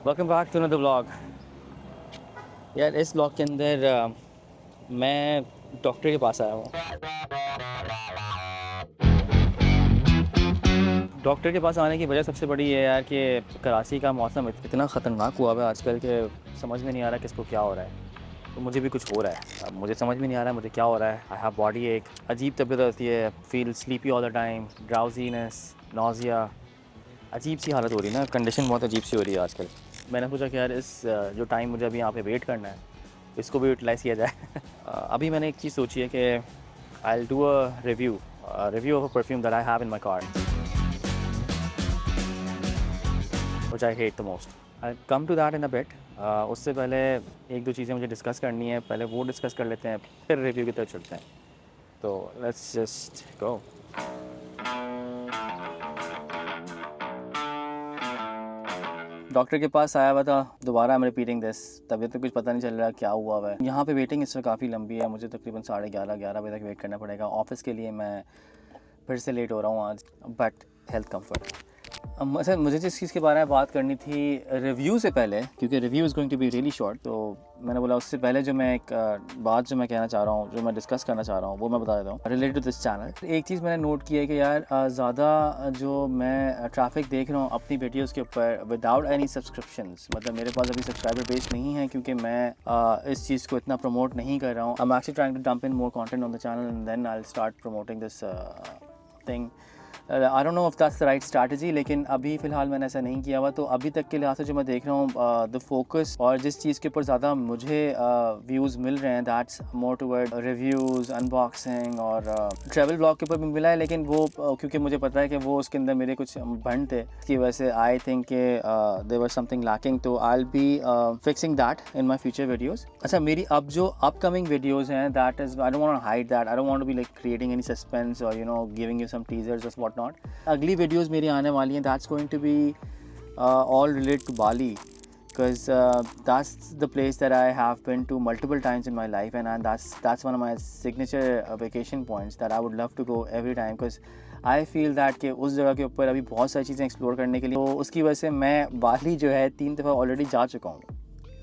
Welcome back to another vlog. यार इस vlog के अंदर मैं डॉक्टर के पास आया हूँ। डॉक्टर के पास आने की वजह सबसे बड़ी ये है यार कि कराची का मौसम इतना ख़तरनाक हुआ है आजकल के समझ में नहीं आ रहा किसको क्या हो रहा है। तो मुझे भी कुछ हो रहा है, अब मुझे समझ में नहीं आ रहा है मुझे क्या हो रहा है। आई हैव बॉडी एक अजीब तबीयत होती है, feel sleepy all the time, drowsiness, nausea, अजीब सी हालत हो रही है ना, कंडीशन बहुत अजीब सी हो रही है आजकल। मैंने सोचा कि यार इस जो टाइम मुझे अभी यहाँ पे वेट करना है इसको भी यूटिलाइज़ किया जाए। अभी मैंने एक चीज़ सोची है कि I will do a review of a perfume that I have in my car which I hate the most. I come to that in a bit. उससे पहले एक दो चीज़ें मुझे डिस्कस करनी है, पहले वो डिस्कस कर लेते हैं फिर रिव्यू की तरफ चलते हैं। तो लेट्स जस्ट गो। डॉक्टर के पास आया हुआ था, दोबारा आई एम रिपीटिंग दिस। तबीयत तो कुछ पता नहीं चल रहा क्या हुआ है। यहाँ पे वेटिंग इस वक्त काफ़ी लंबी है, मुझे तकरीबन 11:30 बजे तक वेट करना पड़ेगा। ऑफिस के लिए मैं फिर से लेट हो रहा हूँ आज, बट हेल्थ कम्फर्ट। अच्छा, मुझे जिस चीज़ के बारे में बात करनी थी रिव्यू से पहले, क्योंकि review is going to be really short, तो मैंने बोला उससे पहले जो मैं एक बात जो मैं कहना चाह रहा हूँ, जो मैं डिस्कस करना चाह रहा हूँ, वो मैं बता देता हूँ रिलेटेड टू दिस चैनल। एक चीज़ मैंने नोट की है कि यार ज़्यादा जो मैं ट्रैफिक देख रहा हूँ अपनी वीडियोस के ऊपर विदाउट एनी सब्सक्रिप्शंस, मतलब मेरे पास अभी सब्सक्राइबर बेस नहीं है क्योंकि मैं इस चीज़ को इतना प्रमोट नहीं कर रहा हूँ। I am actually trying to dump in more content on the channel and then I will start promoting this thing. I don't know if that's the right strategy, लेकिन अभी फ़िलहाल मैंने ऐसा नहीं किया हुआ। तो अभी तक के लिहाज से जो मैं देख रहा हूँ द फोकस और जिस चीज़ के ऊपर ज़्यादा मुझे व्यूज़ मिल रहे हैं that's more toward reviews, unboxing और ट्रैवल ब्लॉग के ऊपर भी मिला है, लेकिन वो क्योंकि मुझे पता है कि वो उसके अंदर मेरे कुछ भंड थे, इसकी वजह से आई थिंक के देयर वाज समथिंग लैकिंग, तो I will be fixing that in my future videos. अच्छा, मेरी अब जो अपकमिंग वीडियोस हैं that is I don't want to hide that, I don't want to be like creating any suspense और you know giving you some teasers और what not. अगली videos मेरी आने वाली हैं, that's going to be all related to Bali, because that's the place that I have been to multiple times in my life, and that's one of my signature vacation points that I would love to go every time, because I feel that कि उस जगह के ऊपर अभी बहुत सारी चीज़ें explore करने के लिए, तो उसकी वजह से मैं बाली जो है 3 दफ़ा ऑलरेडी जा चुका हूँ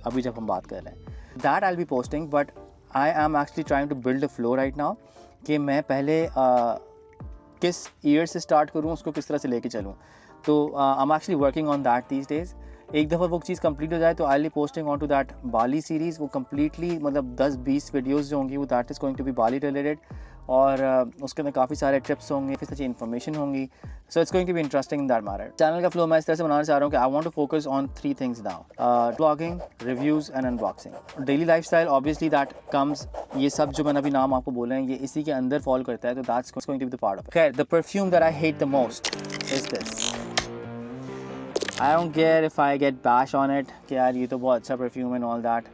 अभी जब हम बात कर रहे हैं। That I will be posting, but I am actually trying to build a flow right now कि मैं पहले किस ईयर से स्टार्ट करूँ, उसको किस तरह से लेके चलूँ। तो I am actually working on that these days. एक दफ़ा वो चीज़ कंप्लीट हो जाए तो I be posting on to that Bali series. वो कम्प्लीटली मतलब 10-20 वीडियोज़ जो होंगी वो that is going to be Bali related, और उसके अंदर काफ़ी सारे टिप्स होंगे, काफ़ी सारी इन्फॉर्मेशन होंगी। So it's going to be interesting in that matter. Channel का फ्लो मैं इस तरह से बनाना चाह रहा हूँ कि I want to focus on 3 things now: blogging, reviews and unboxing. Daily lifestyle obviously that comes, ये सब जो मैंने अभी नाम आपको बोले हैं ये इसी के अंदर फॉल करता है, तो that's going to be the part of it. खैर, the perfume that I hate the most is this. I don't care if I get bash on it कि यार ये तो बहुत अच्छा perfume and all that,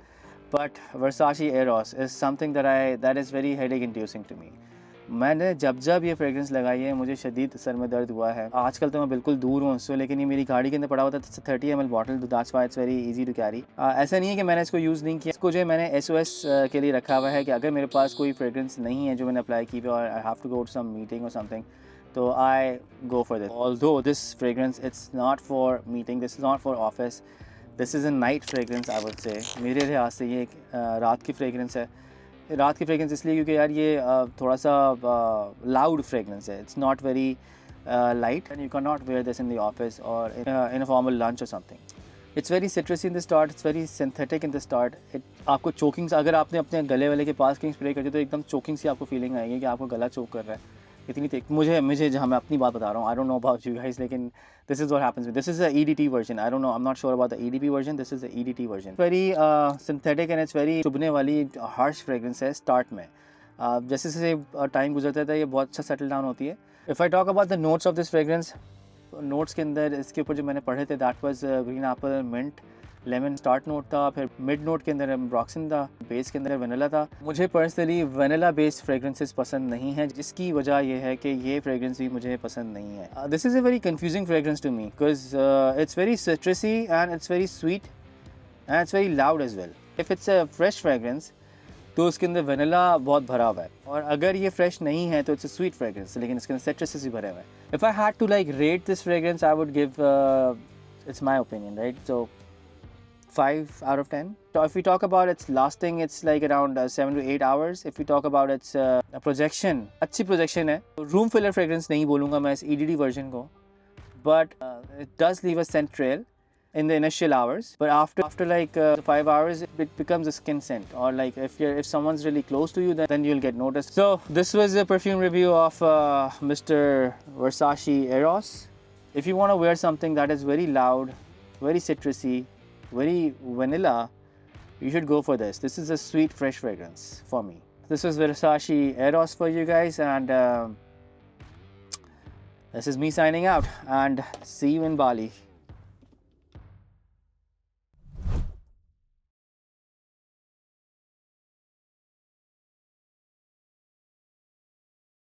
but Versace Eros is something that is very headache inducing to me. मैंने जब ये fragrance लगाई है मुझे शदीद सर में दर्द हुआ है। आजकल तो मैं बिल्कुल दूर हूँ उससे, लेकिन ये मेरी गाड़ी के अंदर पड़ा हुआ था 30 ml बॉटल, तो that's why it's very easy to carry. ऐसा नहीं है कि मैंने इसको यूज़ नहीं किया, इसको जो है मैंने SOS के लिए रखा हुआ है कि अगर मेरे पास कोई फ्रेगरेंस नहीं है जो मैंने अप्लाई की हुई और I have to go to some meeting और समथिंग, तो I go for this. Although this fragrance it's not for meeting, this is not for office, this is a night fragrance I would say. मेरे लिहाज से ये एक रात की fragrance है। रात की फ्रेगरेंस इसलिए क्योंकि यार ये थोड़ा सा लाउड फ्रेगरेंस है, it's not very light and you can not wear this in the office और इन अ फॉर्मल लंच और something. It's very citrusy in the start, it's very synthetic in the start. आपको chokings, अगर आपने अपने गले वाले के पास कहीं स्प्रे कर दिया तो एकदम चोकिंग सी आपको फीलिंग आएगी कि आपको गला चोक कर रहा है, इतनी तेज। मुझे जहाँ मैं अपनी बात बता रहा हूँ, I don't know about you guys, लेकिन this is what happens. This is a EDT version, I don't know, I am not sure about the EDP version, this is the EDT version. Very synthetic and it's very चुभने वाली harsh fragrance है start में। जैसे जैसे time गुजरता है ये बहुत अच्छा सेटल डाउन होती है। If I talk about the notes of this fragrance, notes के अंदर इसके ऊपर जो मैंने पढ़े थे that was green apple, mint, lemon start note था, फिर मिड नोट के अंदर ब्रॉक्सिन था, बेस के अंदर वनीला था। मुझे पर्सनली वनीला बेस्ड फ्रेगरेंसेस पसंद नहीं है, जिसकी वजह यह है कि ये फ्रेगरेंस भी मुझे पसंद नहीं है। This is a very confusing fragrance to me because it's very citrusy and it's very sweet and it's very loud as well. If it's a fresh fragrance तो उसके अंदर वनीला बहुत भरा हुआ है, और अगर ये फ्रेश नहीं है तो इट्स अ स्वीट फ्रेगरेंस, लेकिन इसके अंदर सिट्रस भी भरे हुए हैं। If I had to like rate this fragrance I would give, it's my opinion right, so 5 out of 10. So if we talk about its lasting, it's like around 7 to 8 hours. If we talk about its projection, अच्छी projection है. Room filler fragrance नहीं बोलूँगा मैं इस EDD version को, but it does leave a scent trail in the initial hours, but after like 5 hours it becomes a skin scent, or like if someone's really close to you, then you'll get noticed. So this was a perfume review of Mr. Versace Eros. If you want to wear something that is very loud, very citrusy, very vanilla, you should go for this. This is a sweet fresh fragrance for me. This was Versace Eros for you guys, and this is me signing out, and see you in Bali.